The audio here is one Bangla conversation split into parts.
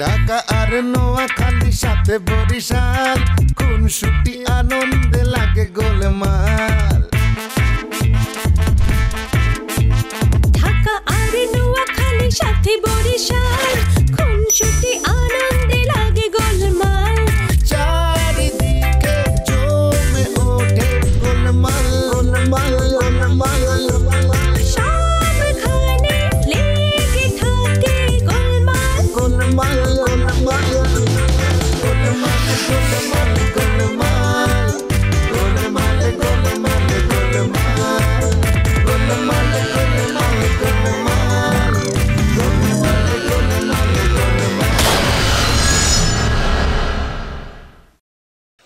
ঢাকা আর নোয়াখালী সাথে বরিশাল, কোন ছুটি আনন্দে লাগে গোলমাল। ঢাকা আর নোয়াখালী সাথে বরিশাল, কোন ছুটি আনন্দে লাগে গোলমাল। চারিদিকে জমে ওঠে গোলমাল গোলমাল গোলমাল গোলমাল, সবখানে লেগে থাকে গোলমাল গোলমাল গোলমাল গোলমাল গোলমাল গোলমাল গোলমাল গোলমাল গোলমাল গোলমাল গোলমাল গোলমাল।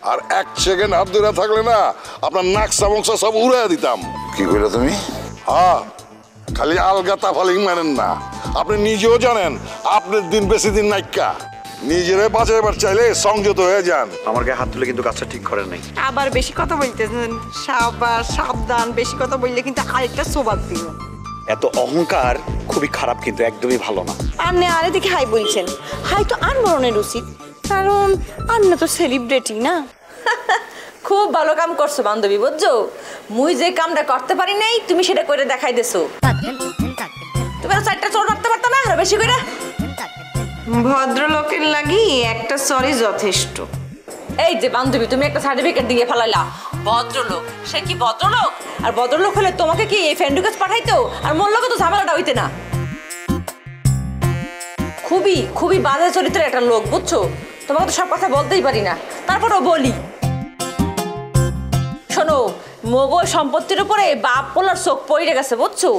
আর এক সেকেন্ড হাত ধরে থাকলে না আপনার নাকসা মংসা সব উড়াইয়া দিতাম। কি কইলা তুমি? হ্যাঁ, খালি আলগা তাফালিং মানেন না, আপনি নিজেও জানেন আপনার দিন বেশি দিন নাইকা। নিজেরে বাঁচাইবার চাইলে সংযত হয়ে যান। আমার গায়ে হাত তুলে কিন্তু কাজটা ঠিক করেন নাই। আবার বেশি কথা বলতেছেন, সাবধান, বেশি কথা বললে কিন্তু আরেকটা সোবাদ দিল। এত অহংকার খুবই খারাপ, কিন্তু একদমই ভালো না। আপনি আরে দেখে হাই বলছেন, হাই তো আনমরণের উচিত, কারণ আপনি তো সেলিব্রিটি না। খুব ভালো কাম করছো বান্ধবী, বুঝছো? মুই যে কামটা করতে পারি নাই তুমি সেটা করে দেখাই দেছো। তুমি চারটা চোর মারতে পারতো না আরো বেশি করে। ভদ্রলোকের লাগি একটা সরি যথেষ্ট। এই যে বান্ধবী, তুমি একটা সার্টিফিকেট দিয়ে ফেলাইলা ভদ্রলোক। সে কি ভদ্রলোক? আর ভদ্রলোক হলে তোমাকে কি এই ফ্রেন্ড রিকোয়েস্ট পাঠাইতো? আর মোর লোকে তো ঝামেলাটা হইতে না। খুবই খুবই বাজে চরিত্রের একটা লোক, বুঝছো? তোমাকে তো সব কথা বলতেই পারি না, তারপরেও বলি। শোনো, মোগল সম্পত্তির উপরে বাপ পোলার চোখ পড়ে গেছে, বুঝছো?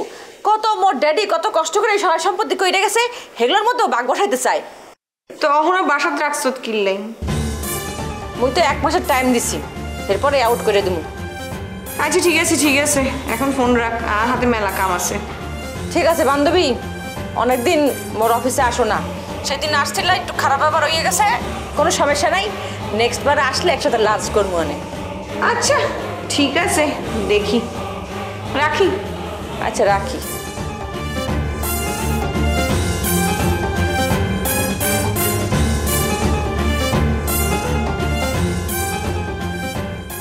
কত মোর ড্যাডি কত কষ্ট করে সহায় সম্পত্তি কইরে গেছে, হেগুলোর মধ্যেও বাঘ বসাইতে চায়। তো অহনা বাসাত রাখছত কিনলেন? মুই তো 1 মাসের টাইম দিছি, এরপরে আউট করে দিমু। আচ্ছা ঠিক আছে ঠিক আছে, এখন ফোন রাখ, আর হাতে মেলা কাম আছে। ঠিক আছে বান্ধবী, অনেকদিন মোর অফিসে আসো না। সেদিন আসছিল, একটু খারাপ ব্যাপার হয়ে গেছে, কোনো সমস্যা নাই। নেক্সট বার আসলে একসাথে লাঞ্চ করবো অনেক। আচ্ছা ঠিক আছে, দেখি, রাখি। আচ্ছা রাখি।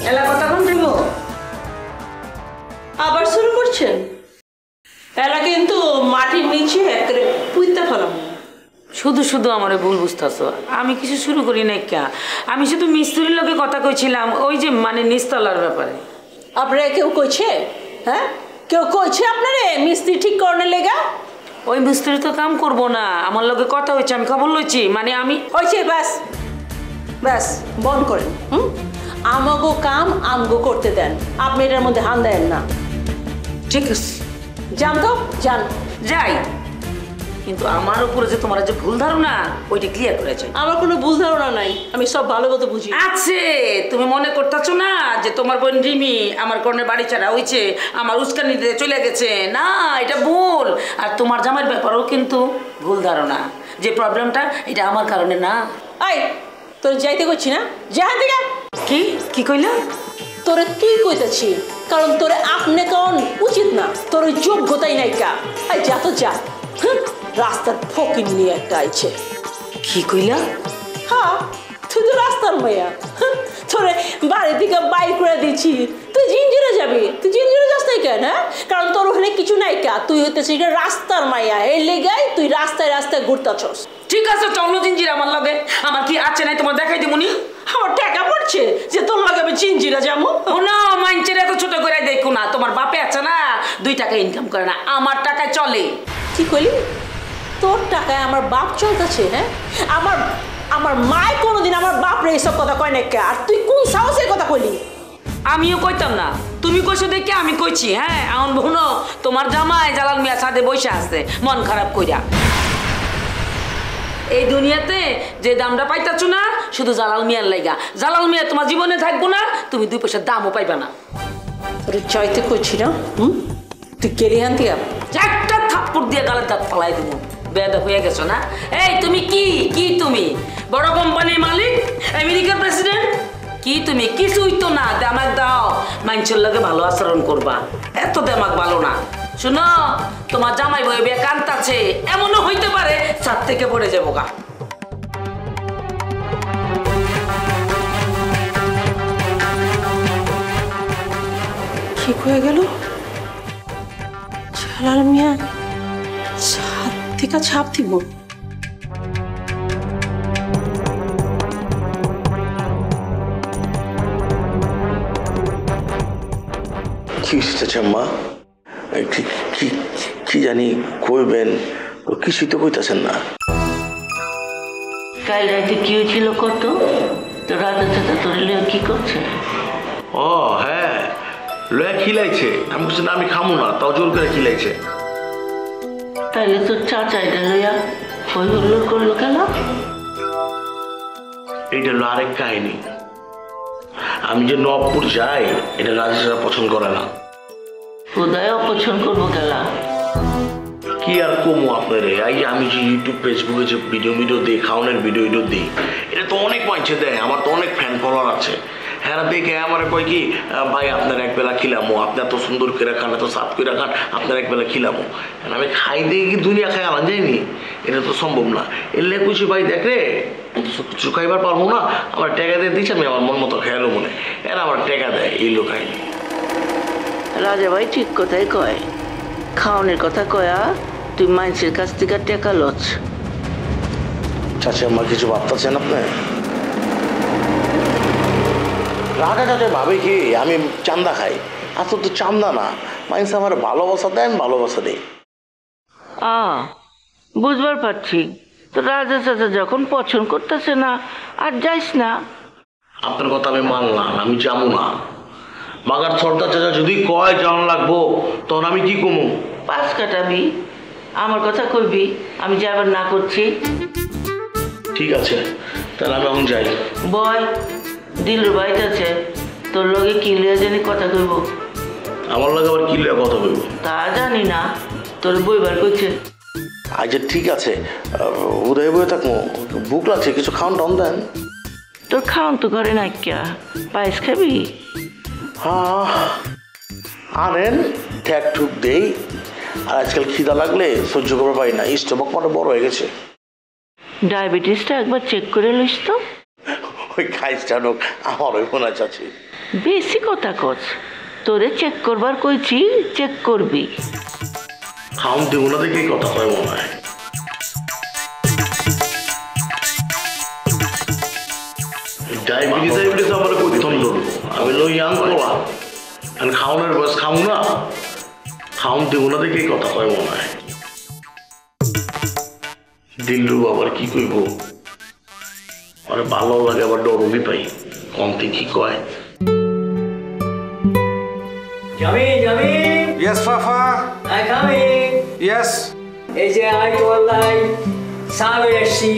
এলা কথা কোন দিব আবার শুরু করছেন? এলা কিন্তু মাটির নিচে একেবারে পুইতা ফেলাম। শুধু শুধু আমার ভুল বুঝতেছো, আমি কিছু শুরু করি নাই। কা আমি শুধু মিস্ত্রির লোকে কথা কইছিলাম, ওই যে মানে নিচতলার ব্যাপারে। আপনারা কেউ কইছে? হ্যাঁ, কেউ কইছে আপনারে মিস্ত্রি ঠিক করনে লেগা? ওই মিস্ত্রি তো কাম করবো না, আমার লোকে কথা হয়েছে, আমি খবর লইছি। মানে আমি হয়েছে, ব্যাস ব্যাস বন্ধ করেন। আমাগো কাম আমগো করতে দেন, আপনি এটার মধ্যে হান দেন না। ঠিক আছে, যান তো যান। যাই, কিন্তু আমার উপরে যে তোমার যে ভুল ধারণা ওইটা ক্লিয়ার করে চাই। আমার কোনো ভুল ধারণা নাই, আমি সব ভালো মতো বুঝি। আছে, তুমি মনে করতেছো না যে তোমার বোন রিমি আমার কর্ণের বাড়ি ছাড়া হয়েছে, আমার উস্কানি দিয়ে চলে গেছে? না, এটা ভুল। আর তোমার জামাইয়ের ব্যাপারেও কিন্তু ভুল ধারণা, যে প্রবলেমটা এটা আমার কারণে না। আই তোর যাইতে করছি না, যাহা দিগা। কি কি কইলা? তোরে তুই কইতেছি, কারণ তোরে আপনি কন উচিত না, তোর যোগ্যতাই নাই। কা আই যা তো যা, রাস্তার ফকির নিয়ে একটা আইছে। কি কইলা? হ্যাঁ, তুই তো রাস্তার মাইয়া, তোরে বাড়ি থেকে বাইক করে দিচ্ছি, তুই জিঞ্জিরে যাবি। তুই জিঞ্জিরে যাস নাই কেন? হ্যাঁ, কারণ তোর ওখানে কিছু নাই। কা তুই হইতেছিস রাস্তার মাইয়া, এই লেগাই তুই রাস্তায় রাস্তায় ঘুরতাছস। ঠিক আছে, চলো জিঞ্জির আমার লাগে। আমার কি আছে নাই তোমার দেখাই দিমুনি? আমার টাকা পড়ছে যে তোর লাগে আমি জিঞ্জিরা যাবো? ও না, মাইনচের এত ছোট করে দেখো না। তোমার বাপে আছে না, 2 টাকা ইনকাম করে না, আমার টাকায় চলে। কি কইলি? তোর টাকায় আমার বাপ চলতেছে? হ্যাঁ, আমার মায় কোনোদিন আমার বাপ রে এইসব কথা কয় না। আর তুই কোন সাহসের কথা কইলি? আমিও কইতাম না, তুমি কইছো দেখে আমি কইছি। হ্যাঁ, এখন ভুনো তোমার জামাই জালাল মিয়া ছাদে বসে আছে মন খারাপ কইরা। এই দুনিয়াতে যে দামটা পাইতাছো না শুধু জালাল মিয়ার লাইগা। জালাল মিয়া তোমার জীবনে থাকবো না, তুমি 2 পয়সার দামও পাইবা না। তোর চাইতে কইছি না, তুই গেলি হান দিয়া একটা থাপ্পড় দিয়ে গালের দাঁত ফালাই দেবো। বেয়াদব হয়ে গেছো না? এই তুমি কি কি তুমি বড় কোম্পানির মালিক, আমেরিকার প্রেসিডেন্ট? কি তুমি কিছুই তো না। দেমাক দাও, মানুষের লগে ভালো আচরণ করবা। এত দেমাক ভালো না। শুনো, তোমার জামাই বইবে কান্তাছে, এমনও হইতে পারে ছাদ থেকে পড়ে যাবো গা। ঠিক হয়ে গেল। জালাল মিয়া ছাদ থেকে ছাপ দিব। কি হচ্ছে মা? কি জানি কইবেন, কিছুই তো কইতাছেন না। কাল রাতে কি হয়েছিল কত? তো রাতের সাথে তোর লিয়ে কি করছে? ও হ্যাঁ, লয়া খিলাইছে। আমি বলছি না আমি খামো না, তাও জোর করে খিলাইছে। তাহলে তোর চাচা এটা লইয়া হই হুল্লোড় করলো কেন? এইটা হলো আরেক কাহিনী। আমি যে নবপুর যাই এটা রাজেশরা পছন্দ করে না। উদয় অপছন্দ করবো কেলা? কি আর কমো আপনার, এই যে আমি যে ইউটিউব ফেসবুকে যে ভিডিও দিই, খাওয়ানোর ভিডিও দিই, এটা তো অনেক মানুষে দেয়। আমার তো অনেক ফ্যান ফলোয়ার আছে। হ্যাঁ দেখে আমার কয় কি ভাই আপনার একবেলা খিলামো, আপনি এত সুন্দর করে খান, এত সাফ করে খান, আপনার একবেলা খিলামো। আমি খাই দিয়ে কি দুনিয়া খাই আনা যায়নি? এটা তো সম্ভব না। এলে কিছু ভাই দেখ রে কিছু খাইবার পারবো না, আমার টাকা দিয়ে দিচ্ছে, আমি আমার মন মতো খেয়ালো মনে এরা আমার টাকা দেয়, এই লোক খাইনি। রাজা ভাই ঠিক কথাই কয়, খাওয়ানোর কথা কয়া তুই মানুষের কাছ থেকে টেকা লচ। চাচা আমার কিছু ভাবতেছেন আপনি? রাজা চাচা ভাবে কি আমি চান্দা খাই? আসলে তো চান্দা না, মানুষ আমার ভালোবাসা দেন, ভালোবাসা দেয়। বুঝবার পারছি, তো রাজা চাচা যখন পছন্দ করতেছে না আর যাইস না। আপনার কথা আমি মানলাম, আমি যাবো না। মাগার সর্দার চাচা যদি কয় যাওয়ান লাগবো, তখন আমি কি কমু? পাঁচ কাটাবি, আমার কথা কইবি, আমি যাবার না করছি। ঠিক আছে, তাহলে আমি এখন যাই। বয় দিলুর বাড়িতে আছে, তোর লগে কি লিয়া জানি কথা কইব। আমার লাগে আবার কি লিয়া কথা বলবো তা জানি না, তোর বইবার কইছে। আচ্ছা ঠিক আছে, উদয় বয়ে থাকবো, ভুক লাগছে, কিছু খাওয়ান টাউন দেন। তোর খাওন তো করে না ক্যা, পায়েস খাবি? হ্যাঁ আনেন, ঠ্যাক ঠুক দেই। আর আজকাল খিদা লাগলে সহ্য করতে পারি না, স্টমাক মানে বড় হয়ে গেছে। ডায়াবেটিসটা একবার চেক করে লইস তো। ওই খাইস্টা লোক আমার ওই মনে চাচ্ছি। বেশি কথা কস, তোরে চেক করবার কইছি, চেক করবি। খাওন দেবো না দেখে কথা হয় মনে হয়। ডায়াবেটিস আমার কইতন লোক, আমি লো ইয়াং করা, আমি খাওয়ানোর বয়স খাও না, খাওন দেবো না দেখে কথা হয় মনে হয়। দিল্লু আবার কি কইব, আরে ভালো লাগে আবার ডরবি পাই, কমতে কি কয়। Yes, Fafa. I coming. Yes. এই যে আই তোলাই সালো এসছি।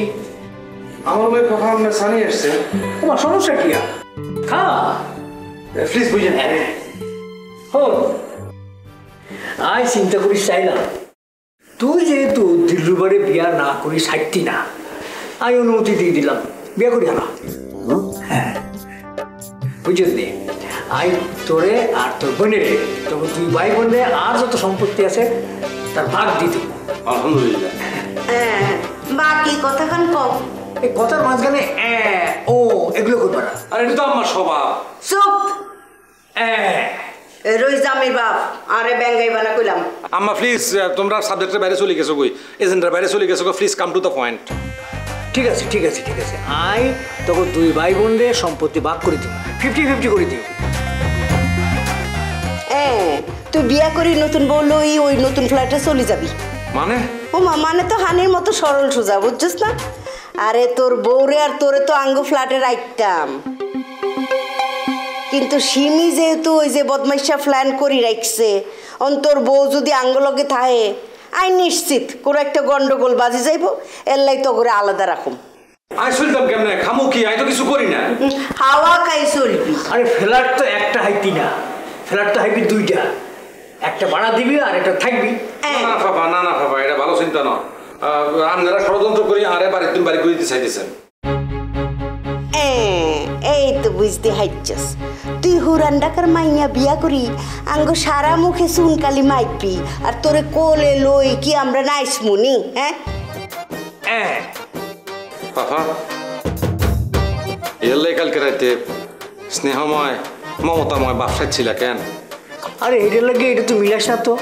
আমার মেয়ে ফাফা আপনার সানি এসছে। তোমার সমস্যা কি? খা প্লিজ বুঝেন। হন আই চিন্তা করিস চাইলাম, তুই যেহেতু দিল্লুর বাড়ি বিয়া না করি সাইতি না, আই অনুমতি দিয়ে দিলাম বিয়া করি না। হ্যাঁ বুঝলি, আই তোরে আর তোর বোনের, তখন তুই ভাই বোনে আর যত সম্পত্তি আছে তার ভাগ দিতে। আলহামদুলিল্লাহ। বাকি কথাখান কম। এই কথার মাঝখানে ও এগুলো করবে না। আর এটা তো আমার স্বভাব। চুপ। রইজামির বাপ আরে ব্যাঙ্গাইবা না কইলাম। আম্মা প্লিজ, তোমরা সাবজেক্টের বাইরে চলে গেছো, কই এজেন্ডার বাইরে চলে গেছো, please come to the point. ঠিক আছে ঠিক আছে ঠিক আছে, আই তখন দুই ভাই বোনদের সম্পত্তি ভাগ করে দিব, 50-50 করে দিব। তুই বিয়া করি নতুন বউ লই ওই নতুন ফ্ল্যাটে চলে যাবি মানে? ও মা, মানে তো হানির মতো সরল সোজা, বুঝছিস না? আরে তোর বউরে আর তোরে তো আঙ্গ ফ্ল্যাটে রাখতাম, কিন্তু সিমি যেহেতু ওই যে বদমাইশা প্ল্যান করি রাখছে, তোর বউ যদি আঙ্গ লগে থাকে আই নিশ্চিত কোনো একটা গন্ডগোল বাজি যাইব, এর লাই তো করে আলাদা রাখুম। আই শুনতাম কেমনে, খামু কি, আই তো কিছু করি না। হাওয়া খাই চলবি। আরে ফ্ল্যাট তো একটা হাইতি না, ফ্ল্যাট তো হাইবি দুইটা, একটা ভাড়া দিবি আর একটা থাকবি। না ফাফা, না না ফাফা, এটা ভালো চিন্তা না। আপনারা ষড়যন্ত্র করি আরে বাড়ি তুমি বাড়ি করে দিতে চাইতেছেন। এই তো বুঝতে হাইছস, তুই হুরান ডাকার মাইয়া বিয়া করি আঙ্গ সারা মুখে চুনকালি মাইপি, আর তোরে কোলে লই কি আমরা নাইস মুনি? হ্যাঁ ফাফা, এলাই কালকে রাইতে স্নেহময় মমতাময় বাপসার ছিল কেন? আরে এটার লাগে এটা তো মিলাস না তো।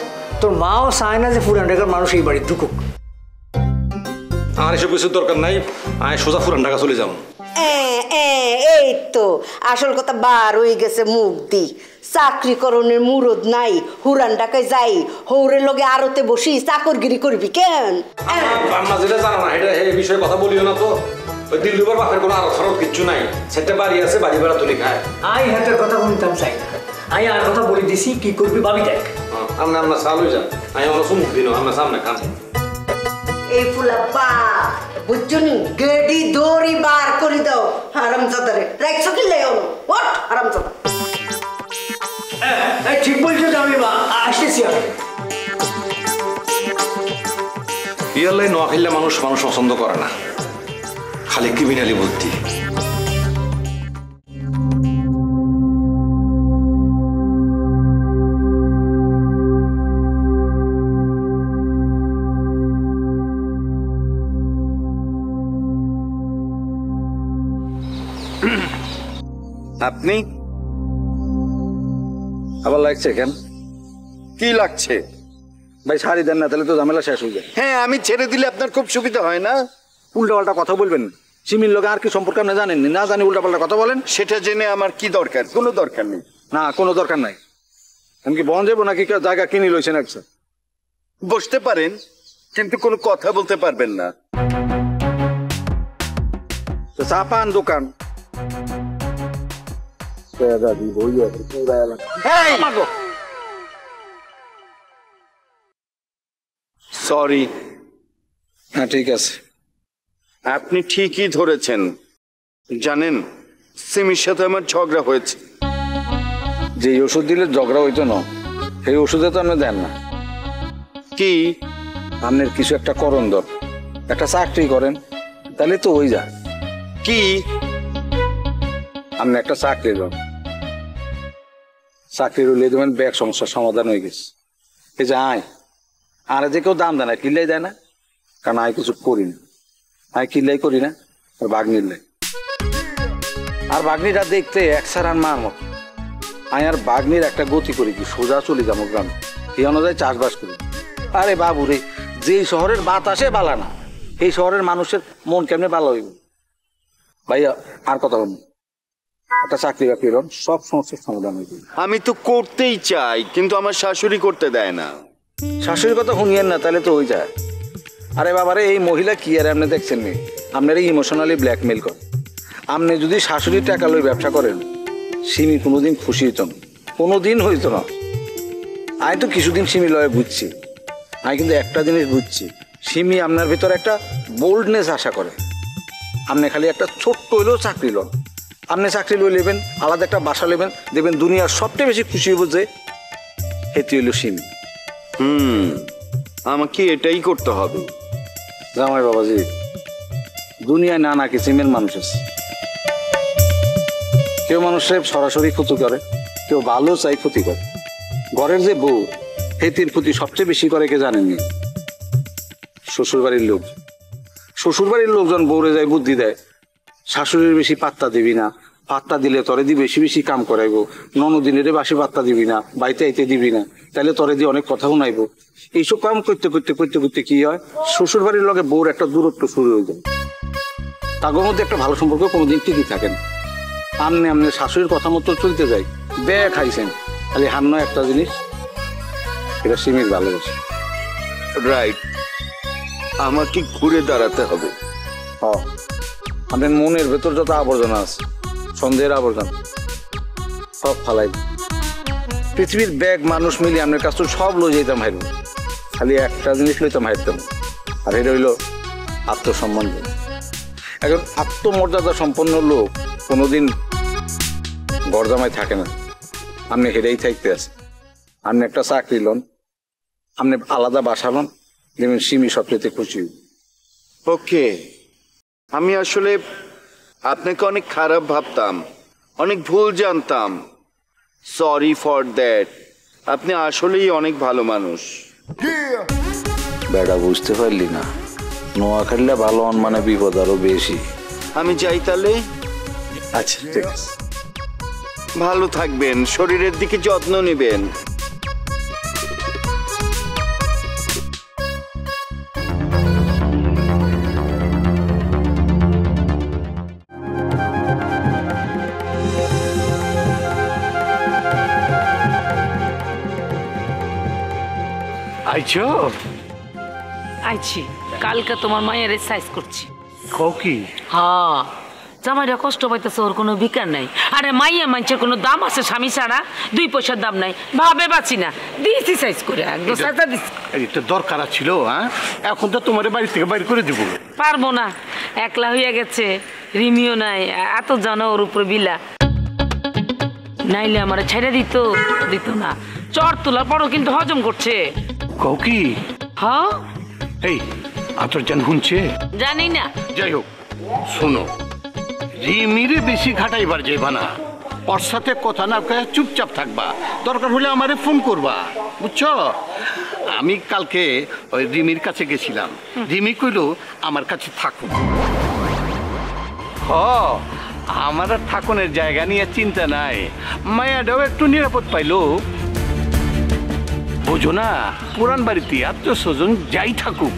তোর মাও চায় না যে পুরান ঢাকার মানুষ এই বাড়ি ঢুকুক। আর এসব কিছুর দরকার নাই, আমি সোজা পুরান ঢাকা চলে যাবো। এই তো আসল কথা বার হয়ে গেছে মুখ দি। চাকরি করণের মুরদ নাই, হুরান ঢাকায় যাই হৌরের লগে আরতে বসি চাকরগিরি করবি কেন? আম্মা যেটা জানো না এটা এই বিষয়ে কথা বলিও না তো। ওই দিলরুবার বাপের কোনো আরো খরচ কিচ্ছু নাই, সেটা বাড়ি আছে, বাড়ি ভাড়া তুলে খায়। আই হাতের কথা শুনতাম চাই না, আমি আর কথা বলে দিছি কি করবি ভাবি দেখ। আমরা চালু যান, আমি আমার সুমুখ দিন আমরা সামনে খান। এই ফুলাপ্পা বুঝছনি গেডি দড়ি বার করে দাও হারামজাদারে। রাখছো কি লেও ওঠ হারামজাদা। ঠিক বলছো তো, আমি আসতেছি। ইয়াল্লাই নোয়াখাইলে মানুষ পছন্দ করে না, খালি ক্রিমিনালি বুদ্ধি। আপনি আবার লাগছে কেন? কি লাগছে ভাই শাড়ি দেন না, তাহলে তো ঝামেলা শেষ হয়ে যায়। হ্যাঁ আমি ছেড়ে দিলে আপনার খুব সুবিধা হয় না। উল্টাপাল্টা কথা বলবেন, সিমির লোক আর কি সম্পর্কে আপনি জানেননি, না জানি উল্টাপাল্টা কথা বলেন। সেটা জেনে আমার কি দরকার? কোনো দরকার নেই। না কোনো দরকার নাই। আমি কি বন যাবো নাকি জায়গা কিনে লইছেন? একসাথে বসতে পারেন কিন্তু কোনো কথা বলতে পারবেন না। চা পান দোকান সরি। হ্যাঁ ঠিক আছে। আপনি ঠিকই ধরেছেন। জানেন সিমির সাথে আমার ঝগড়া হয়েছে। যে ওষুধ দিলে ঝগড়া হইতো না, সেই ওষুধে তো আপনি দেন না। কি আপনার কিছু একটা করণ দর, একটা চাকরি করেন তাহলে তো হয়ে যায়। কি আপনি একটা চাকরি দেন, চাকরি রইলে দেবেন ব্যাগ সমস্যার সমাধান হয়ে গেছে। এই যে আর যে কেউ দাম দেয় না, কিল্লাই দেয় না, কারণ আমি কিছু করি না। আমি কিল্লাই করি না, আর বাগনির লাই। আর বাগনিটা দেখতে একসার আর মার মতো। আমি আর বাগনির একটা গতি করি কি সোজা চলে যাবো গ্রামে, এই অনুযায়ী চাষবাস করি। আরে বাবু রে, যে শহরের বাতাসে বালা না, এই শহরের মানুষের মন কেমনে ভালো হইব? ভাইয়া আর কথা বলুন, একটা চাকরি বাকরি রন, সব সমস্যার সমাধান হয়ে যাবে। আমি তো করতেই চাই কিন্তু আমার শাশুড়ি করতে দেয় না। শাশুড়ির কথা শুনিয়েন না, তাহলে তো হয়ে যায়। আরে বাবারে, এই মহিলা কি আর আপনি দেখছেন নি, আপনারা ইমোশনালি ব্ল্যাকমেল করেন। আপনি যদি শাশুড়ির টাকা লই ব্যবসা করেন, সিমি কোনোদিন খুশি হইত না, কোনোদিন হইতো না। আমি তো কিছুদিন সিমি লয়ে বুঝছি, আমি কিন্তু একটা জিনিস বুঝছি, সিমি আপনার ভিতরে একটা বোল্ডনেস আশা করে। আপনি খালি একটা ছোট্ট হইলেও চাকরি লন, আপনি চাকরি লই নেবেন, আলাদা একটা বাসা নেবেন, দেখবেন দুনিয়ার সবচেয়ে বেশি খুশি হইব যে হেতি হইল সিমি। আমাকে এটাই করতে হবে। জামাই বাবাজি, দুনিয়ায় নানা কিসিমের মানুষ আছে। কেউ মানুষের সরাসরি ক্ষতি করে, কেউ ভালো চাই ক্ষতি করে। ঘরের যে বউ, হেতির ক্ষতি সবচেয়ে বেশি করে কে জানেননি? শ্বশুরবাড়ির লোক। শ্বশুরবাড়ির লোকজন বউরে যায় বুদ্ধি দেয়, শাশুড়ির বেশি পাত্তা দিবি না, পাত্তা দিলে তরে দিয়ে বেশি বেশি কাম করাইবো, ননদিনের বাসি পাত্তা দিবি না, বাইতে আইতে দিবি না, তাহলে তরে দিয়ে অনেক কথা শুনাইবো। এইসব কাম করতে করতে করতে করতে কি হয়, শ্বশুর বাড়ির লগে বউর একটা দূরত্ব শুরু হয়ে যায়। তাদের মধ্যে একটা ভালো সম্পর্ক কোনোদিন ঠিকই থাকেন। আমনে আমনে শাশুড়ির কথা মতো চলতে যাই, ব্যয় খাইছেন, খালি হান্ন একটা জিনিস, এটা সিমির ভালোবাসে। রাইট, আমাকে ঘুরে দাঁড়াতে হবে। আপনার মনের ভেতর যত আবর্জনা আছে, সন্দেহের আবর্জনা, সব ফালাই। পৃথিবীর ব্যাগ মানুষ মিলে আপনার কাছ থেকে সব লই যেতাম হাইব, খালি একটা জিনিস লইতাম হাইতাম, আর এটা হইল আত্মসম্মান। এখন আত্মমর্যাদা সম্পন্ন লোক কোনোদিন গরজামায় থাকে না। আপনি হেরেই থাকতে আছেন। আপনি একটা চাকরি লন, আপনি আলাদা বাসা লন, দেখবেন সিমি সবচেয়ে খুশি। ওকে, আমি আসলে আপনাকে অনেক খারাপ ভাবতাম, অনেক ভুল জানতাম। Sorry for that. আপনি আসলেই অনেক ভালো মানুষ। বেটা বুঝতে পারলি না, নোয়াখালীরা ভালো মানে বিপদ আরো বেশি। আমি যাই তাহলে। আচ্ছা ঠিক আছে। ভালো থাকবেন, শরীরের দিকে যত্ন নেবেন। আইছো আইছি কালকে তোমার মায়ের সাইজ করছি কও কি হ্যাঁ জামাইরা কষ্ট পাইতেছে ওর কোনো বিকার নাই আরে মাইয়া মানুষের কোনো দাম আছে স্বামী ছাড়া 2 পয়সার দাম নাই ভাবে বাঁচি না দিয়েছি সাইজ করে একদম সাজা দিচ্ছি এটা দরকার ছিল হ্যাঁ এখন তো তোমার বাড়ি থেকে বাইর করে দিব পারবো না একলা হইয়া গেছে রিমিও নাই এত জানো ওর উপর বিলা নাইলে আমার ছেড়ে দিত না চর তোলার পরও কিন্তু হজম করছে কও কি হ্যাঁ এই আতর জান শুনছে জানি না যাই হোক শোনো রিমিরে বেশি ঘাটাইবার যাইবা না ওর সাথে কথা না কয়ে চুপচাপ থাকবা দরকার হলে আমারে ফোন করবা বুঝছো আমি কালকে ওই রিমির কাছে গেছিলাম রিমি কইলো আমার কাছে থাকো আমার আর থাকুনের জায়গা নিয়ে চিন্তা নাই মায়াটাও একটু নিরাপদ পাইলো বোঝো না পুরান বাড়িতে আত্মীয় স্বজন যাই থাকুক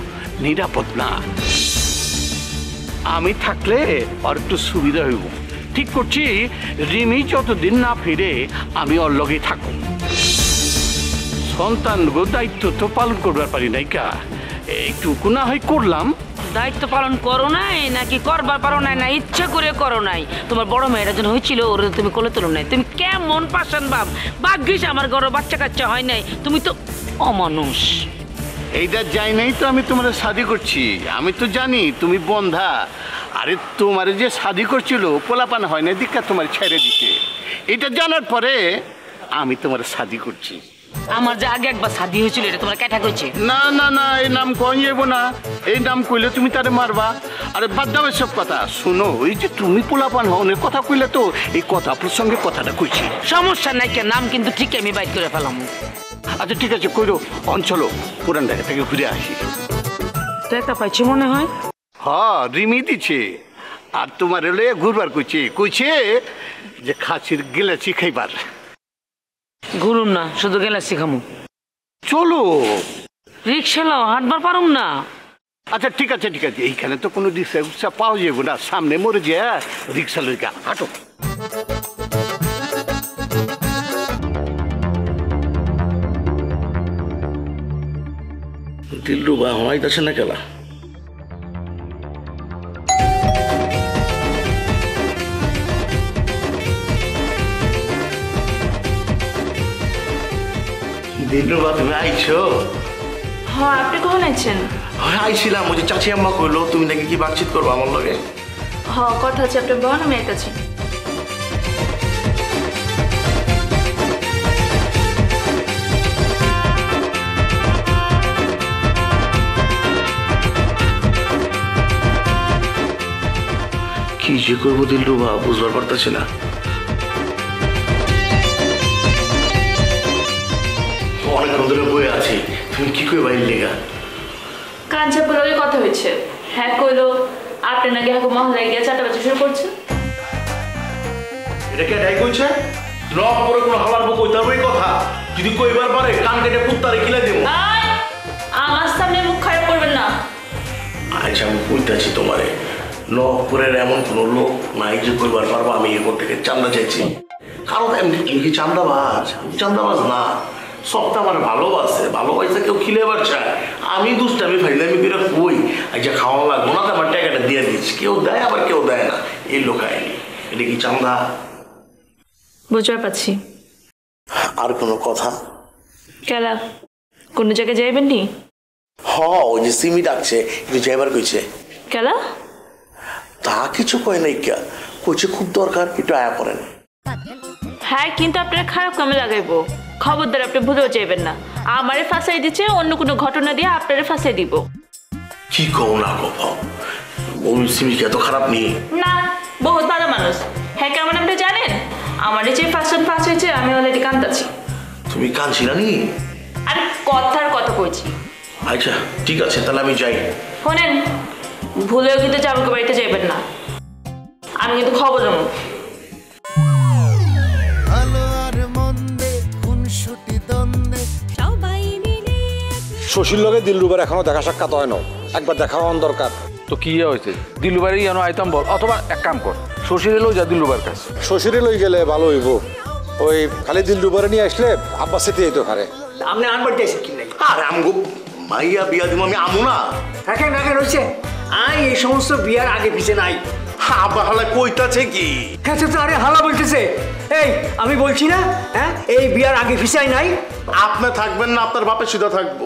নিরাপদ না আমি থাকলে আর একটু সুবিধা হইব ঠিক করছি রিমি যতদিন না ফিরে আমি ওর লগে থাকো সন্তান দায়িত্ব তো পালন করবার পারি নাই কা একটু না হয় করলাম দায়িত্ব পালন করো নাই নাকি করবার পারো নাই না ইচ্ছা করে করো নাই তোমার বড় মেয়েরা যখন হয়েছিল ওরা তুমি কোলে তোলো নাই তুমি কেমন পাশান বাপ ভাগ্যিস আমার ঘরে বাচ্চা কাচ্চা হয় নাই তুমি তো অমানুষ এইটা যাই নাই তো আমি তোমার শাদি করছি আমি তো জানি তুমি বন্ধা আরে তোমার যে শাদি করছিল পোলাপান হয় না দীক্ষা তোমার ছেড়ে দিতে এটা জানার পরে আমি তোমার শাদি করছি আমার যে আগে একবার শাদি হয়েছিল এটা তোমার ক্যাটা কইছে না না না এই নাম কইব না এই নাম কইলে তুমি তারে মারবা আরে বাদ দাও সব কথা শুনো ওই যে তুমি পোলাপান হওনের কথা কইলে তো এই কথা প্রসঙ্গে কথাটা কইছি সমস্যা নাই কেন নাম কিন্তু ঠিক আমি বাইট করে ফেলাম আচ্ছা ঠিক আছে কইরো অঞ্চলো পুরান ঢাকা থেকে ঘুরে আসি দেখা পাইছি মনে হয় হ্যাঁ রিমি দিছে আর তোমার এলে ঘুরবার কইছে যে খাসির গিলাচি খাইবার ঘুরুম না শুধু গেলাসি খামু চলো রিক্সা লাও হাঁটবার পারুম না আচ্ছা ঠিক আছে এইখানে তো কোনো রিক্সা পাওয়া যাবে না সামনে মরে যায় রিক্সা লইকা হাঁটো দিল্লু বা হমাইতেছে না কেলা দিল্লু বা তুমি আইছো হ্যাঁ আপনি কখন আছেন হ্যাঁ আইছিলাম ওই যে চাচি আম্মা কইলো তুমি নাকি কি বাতচিত করবো আমার লগে হ্যাঁ কথা আছে আপনি বলেন আমি আইতাছি কি যে করবো দিল্লু বা বুঝবার পারতেছি না অনেকক্ষণ ধরে বয়ে আছি তুমি কি করে বাইরে লেগা কাঞ্চা পোলাওয়ে কথা হয়েছে হ্যাঁ কইলো আপনি নাকি হাকু মহল্লায় গিয়ে চাটাবাচি শুরু করছেন এটা কে ডাই কইছে নক করে কোনো হালার বউ কইতে হবে কথা যদি কইবার পারে কান কেটে কুত্তারে কিলা দেব আমার সামনে মুখ খারাপ করবেন না আচ্ছা আমি কইতাছি তোমারে নকপুরের এমন কোনো লোক নাই যে কইবার পারবো আমি এরপর থেকে চান্দা চাইছি কারণ এমনি কি চান্দাবাজ না সবটা আমার ভালোবাসে কেউ খিলেবার চায় আমি দুষ্টামি ফাইলামি করে কই আচ্ছা খাওয়া লাগবো না তো আমার টাকাটা দিয়ে দিচ্ছি কেউ দেয় আবার কেউ দেয় না এই লোক আইনি এটা কি চান্দা বুঝতে পারছি আর কোনো কথা কেলা কোন জায়গায় যাইবেন নি ওই যে সিমি ডাকছে একটু যাইবার কইছে কেলা তা কিছু কয় নাই কে কইছে খুব দরকার একটু আয়া করেন হ্যাঁ কিন্তু আপনার খারাপ কামে লাগাইবো খবরদার আপনি ভুলেও যাইবেন না আমারে ফাঁসাই দিচ্ছে অন্য কোনো ঘটনা দিয়ে আপনারে ফাঁসাই দিব কি কও না গো ওই সিমি কি এত খারাপ নেই না বহুত ভালো মানুষ হ্যাঁ কেমন আপনি জানেন আমার যে ফাঁসন ফাঁস হয়েছে আমি অলরেডি কান্দাছি তুমি কাঁদছি না নি আরে কথার কথা কইছি আচ্ছা ঠিক আছে তাহলে আমি যাই শোনেন ভুলেও কিন্তু জামাইকে বাড়িতে যাইবেন না আমি কিন্তু খবর দেবো শশীর লগে দিলরুবার এখনো দেখা সাক্ষাৎ হয় না একবার দেখা হওয়ার দরকার তো কি হয়েছে দিলুবারে যেন আইতাম বল অথবা এক কাম কর শশীরে লই যা দিলুবার কাছে শশীরে লই গেলে ভালো হইব ওই খালি দিলরুবারে নিয়ে আসলে আব্বাস সাথে যেতে পারে আপনি আনবার দিয়েছেন কি নাই আরে আমগো মাইয়া বিয়া দিব আমি আমু না। রাখেন হচ্ছে আই এই সমস্ত বিয়ার আগে পিছে নাই। আব্বা হালা কইতাছে কি? হ্যাঁ তো আরে হালা বলতেছে। এই আমি বলছি না, হ্যাঁ এই বিয়ার আগে পিছাই নাই। আপনি থাকবেন না, আপনার বাপের সুদা থাকবো।